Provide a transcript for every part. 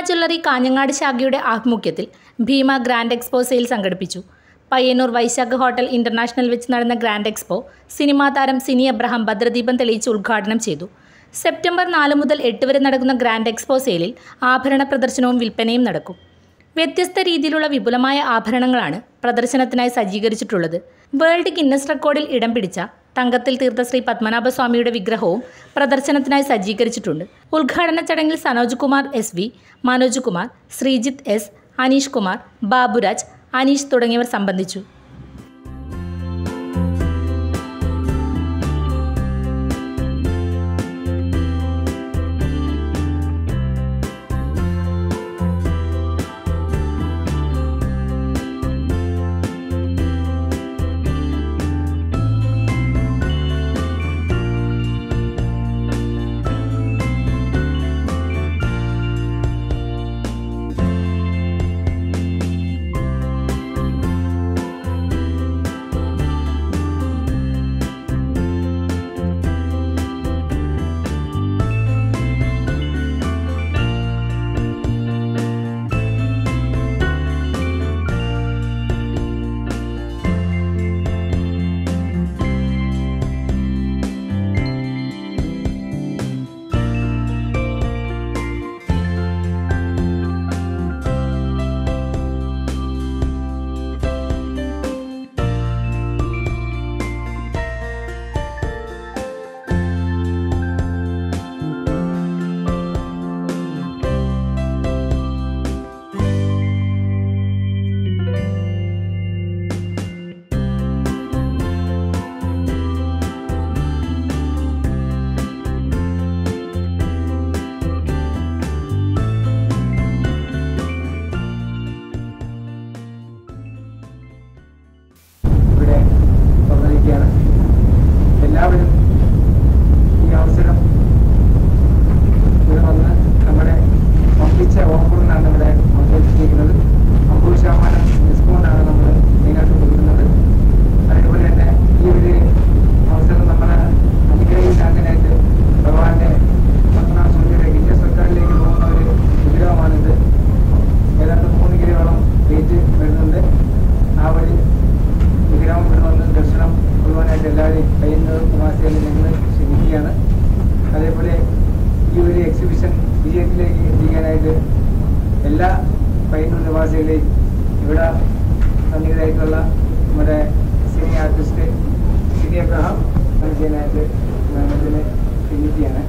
Jewellery Kanhangad ശാഖയുടെ ആഭിമുഖ്യത്തിൽ Bhima grand expo sale സംഘടിപ്പിച്ചു. പയ്യന്നൂർ വൈശാഖ് ഹോട്ടൽ ഇന്റർനാഷണൽ വെച്ച് നടന്ന ഗ്രാൻഡ് എക്സ്പോ സിനിമാ താരം സിനി അബ്രഹാം ഭദ്രദീപം തെളിയിച്ച് ഉദ്ഘാടനം ചെയ്തു. സെപ്റ്റംബർ 4 മുതൽ 8 വരെ നടക്കുന്ന ഗ്രാൻഡ് എക്സ്പോ സെയിലിൽ ആഭരണ പ്രദർശനവും വിൽപ്പനയും നടക്കും. വ്യത്യസ്ത രീതിയിലുള്ള വിപുലമായ ആഭരണങ്ങളാണ് പ്രദർശനത്തിനായി സജ്ജീകരിച്ചിട്ടുള്ളത്. വേൾഡ് ഗിന്നസ് റെക്കോർഡിൽ ഇടം പിടിച്ച തങ്കത്തിൽ തീർത്ത ശ്രീ പത്മനാഭസ്വാമിയുടെ വിഗ്രഹവും പ്രദർശനത്തിനായി സജ്ജീകരിച്ചിട്ടുണ്ട്. ഉദ്ഘാടന ചടങ്ങിൽ സനോജ് കുമാർ SV, മനോജ് കുമാർ, ശ്രീജിത്ത് S, അനീഷ് കുമാർ, ബാബുരാജ്, അനീഷ് തുടങ്ങിയവർ സംബന്ധിച്ചു. എല്ലാവരും ഈ അവസരം ഇവിടെ വന്ന് നമ്മുടെ പമ്പിച്ച ഓഫറിനാണ് ഇവിടെ അവതരിപ്പിച്ചിരിക്കുന്നത്. 50% ഡിസ്കൗണ്ടാണ് നമ്മൾ മെയിനായിട്ട് കൊടുക്കുന്നത്. അതേപോലെ തന്നെ ഈ ഒരു അവസരം നമ്മൾ അനുഗ്രഹിക്കാനായിട്ട് ഭഗവാന്റെ പത്മനാഭസ്വാമിയുടെ ഗിന്നസ് റെക്കോർഡിലേക്ക് പോകുന്ന ഒരു വിഗ്രഹമാണിത്. ഏതാണ്ട് 3 കിലോയോളം വെയിറ്റ് വരുന്നുണ്ട്. ആ ഒരു വിഗ്രഹം ഇവിടെ വന്ന് ദർശനം കൊള്ളുവാനായിട്ട് എല്ലാവരെയും പയ്യന്നൂർ നിവാസികളെ ഞങ്ങൾ ക്ഷണിക്കുകയാണ്. അതേപോലെ ഈ ഒരു എക്സിബിഷൻ വിജയത്തിലേക്ക് എത്തിക്കാനായിട്ട് എല്ലാ പയ്യന്നൂർ നിവാസികളെയും ഇവിടെ സന്നിഹിതരായിട്ടുള്ള നമ്മുടെ സിനി ആർട്ടിസ്റ്റ് സിനി അബ്രഹാം ചെയ്യാനായിട്ട് ഇതിനെ ക്ഷണിക്കുകയാണ്.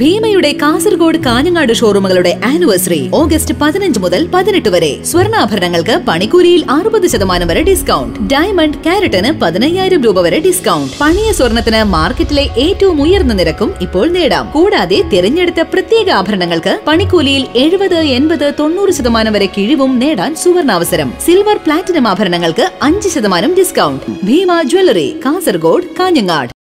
ഭീമയുടെ കാസർഗോഡ് കാഞ്ഞങ്ങാട് ഷോറൂമുകളുടെ ആനിവേഴ്സറി ഓഗസ്റ്റ് 15 മുതൽ 18 വരെ. സ്വർണ്ണാഭരണങ്ങൾക്ക് പണിക്കൂലിയിൽ 60% വരെ ഡിസ്കൗണ്ട്. ഡയമണ്ട് കാരറ്റിന് 15,000 രൂപ വരെ ഡിസ്കൗണ്ട്. പണിയ സ്വർണത്തിന് മാർക്കറ്റിലെ ഏറ്റവും ഉയർന്ന നിരക്കും ഇപ്പോൾ നേടാം. കൂടാതെ തിരഞ്ഞെടുത്ത പ്രത്യേക ആഭരണങ്ങൾക്ക് പണിക്കൂലിയിൽ 70, 80, 90% വരെ കിഴിവും നേടാൻ സുവർണാവസരം. സിൽവർ പ്ലാറ്റിനം ആഭരണങ്ങൾക്ക് 5% ഡിസ്കൗണ്ട്. ഭീമ ജ്വല്ലറി, കാസർഗോഡ്, കാഞ്ഞങ്ങാട്.